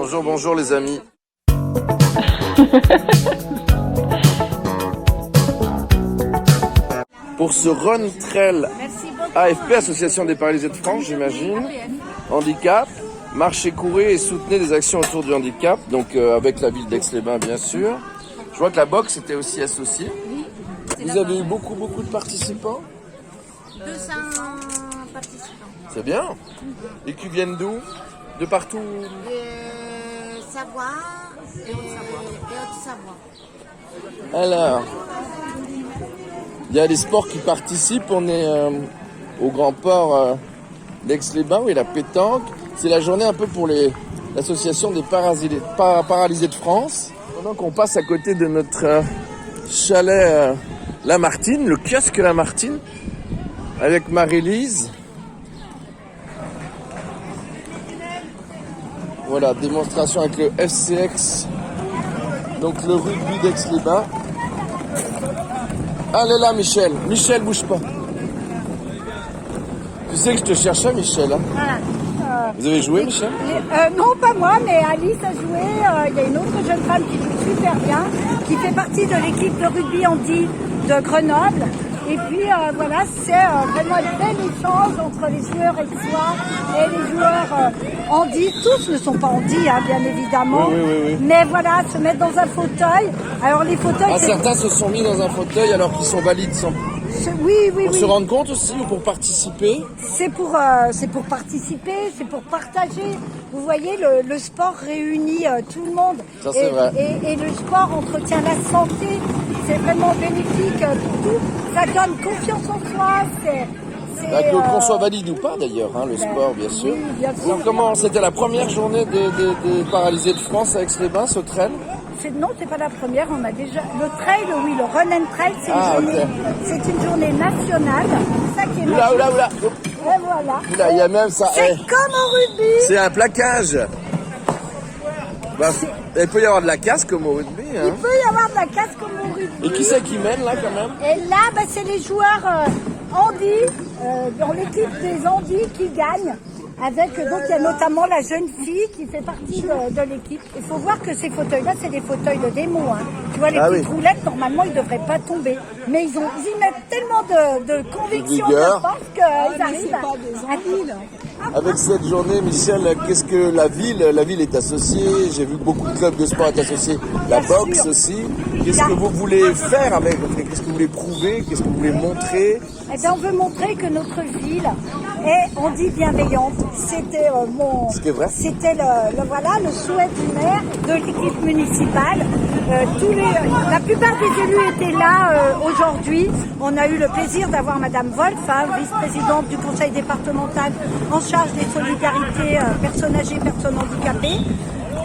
Bonjour, bonjour les amis. Pour ce Run Trail AFP, Association des paralysés de France, j'imagine, handicap, marchez, courez et soutenez des actions autour du handicap, donc avec la ville d'Aix-les-Bains bien sûr. Je vois que la boxe était aussi associée. Oui. Vous avez eu beaucoup de participants? 200 participants. C'est bien. Et qui viennent d'où? De partout? Savoie et Haute-Savoie. Alors, il y a les sports qui participent. On est au Grand Port d'Aix-les-Bains, où il y a la pétanque. C'est la journée un peu pour l'association des paralysés de France. Pendant qu'on passe à côté de notre chalet Lamartine, le kiosque Lamartine, avec Marie-Lise. Voilà, démonstration avec le FCX, donc le rugby d'Aix-les-Bains. Allez là, Michel. Michel, bouge pas. Tu sais que je te cherchais, Michel. Hein. Voilà. Vous avez joué, Michel? Non, pas moi, mais Alice a joué. Il y a une autre jeune femme qui joue super bien, qui fait partie de l'équipe de rugby handi de Grenoble. Et puis voilà, c'est vraiment un bel échange entre les joueurs aixois et les joueurs handi. Tous ne sont pas handi, hein, bien évidemment. Oui. Mais voilà, se mettre dans un fauteuil. Alors les fauteuils... Certains se sont mis dans un fauteuil alors qu'ils sont valides sans... Oui. Pour se rendre compte aussi ou pour participer? C'est pour participer, c'est pour partager. Vous voyez, le sport réunit tout le monde. Ça, c'est vrai. Et le sport entretient la santé. C'est vraiment bénéfique pour tout. Ça donne confiance en soi. Qu'on soit valide ou pas d'ailleurs, hein, le sport bien sûr. Oui, bien sûr. Donc, comment c'était la première journée des paralysés de France à Aix-les-Bains, ce trail? Non, c'est pas la première. On a déjà le trail, oui, le run and trail, c'est une journée nationale. C'est ça qui est magique. Oula. Et voilà. Là, il y a même ça. C'est comme au rugby. C'est un plaquage. Bah, il peut y avoir de la casse comme au rugby. Hein. Il peut y avoir de la casse comme au rugby. Et qui c'est qui mène là quand même? Et là, c'est les joueurs handi, dans l'équipe des handi qui gagnent. Donc il y a notamment la jeune fille qui fait partie de l'équipe. Il faut voir que ces fauteuils-là, c'est des fauteuils de démo. Hein. Tu vois, les petites roulettes, normalement, ils ne devraient pas tomber. Mais ils y mettent tellement de conviction, je pense, qu'ils arrivent à... Avec cette journée, Michel, qu'est-ce que la ville est associée? J'ai vu que beaucoup de clubs de sport être associés. La boxe aussi. Qu'est-ce que vous voulez faire avec? Qu'est-ce que vous voulez prouver? Qu'est-ce que vous voulez montrer? Eh bien, on veut montrer que notre ville est handi bienveillante. C'était c'était le souhait du maire, de l'équipe municipale. La plupart des élus étaient là aujourd'hui. On a eu le plaisir d'avoir Madame Wolf, vice-présidente du conseil départemental en charge des solidarités personnes âgées, personnes handicapées.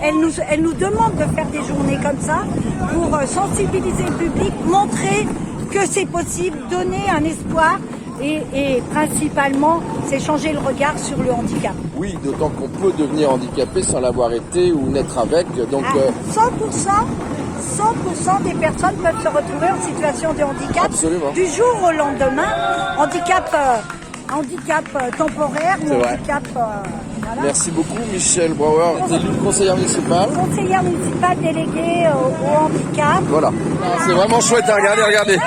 Elle nous demande de faire des journées comme ça pour sensibiliser le public, montrer que c'est possible, donner un espoir et principalement, c'est changer le regard sur le handicap. Oui, d'autant qu'on peut devenir handicapé sans l'avoir été ou naître avec. Donc, 100% des personnes peuvent se retrouver en situation de handicap. Absolument. Du jour au lendemain. Handicap temporaire ou handicap... Voilà. Merci beaucoup Michel Brouwer, conseillère municipale. Conseillère municipale déléguée au handicap. Voilà, c'est vraiment chouette à regarder.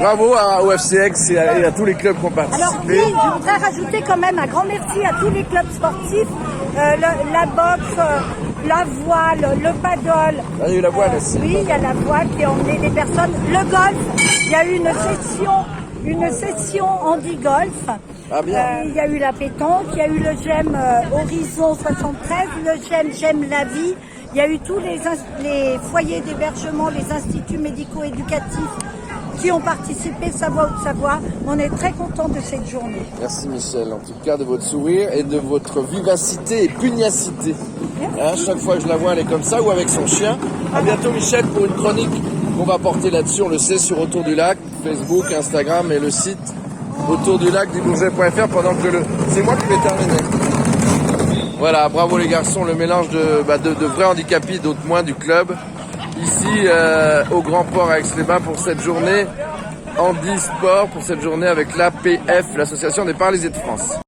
Bravo au FCX et à tous les clubs qui ont participé. Alors oui, je voudrais rajouter quand même un grand merci à tous les clubs sportifs, la boxe, la voile, le paddle. Il y a eu la voile aussi. Oui, il y a la voile qui a emmené des personnes. Le golf, il y a eu une session handi-golf. Ah bien. Il y a eu la pétanque, il y a eu le GEM Horizon 73, le GEM La Vie. Il y a eu tous les foyers d'hébergement, les instituts médico-éducatifs qui ont participé, Savoie. On est très contents de cette journée. Merci Michel, en tout cas de votre sourire et de votre vivacité et pugnacité. Hein, chaque fois que je la vois, elle est comme ça ou avec son chien. À bientôt Michel pour une chronique qu'on va porter là-dessus, on le sait, sur Autour du Lac, Facebook, Instagram et le site Autour du Lac du-bourget.fr pendant que c'est moi qui vais terminer. Voilà, bravo les garçons, le mélange de vrais handicapés, d'autres moins du club. Ici au Grand Port à Aix-les-Bains pour cette journée handisport, pour cette journée avec l'APF, l'Association des paralysés de France.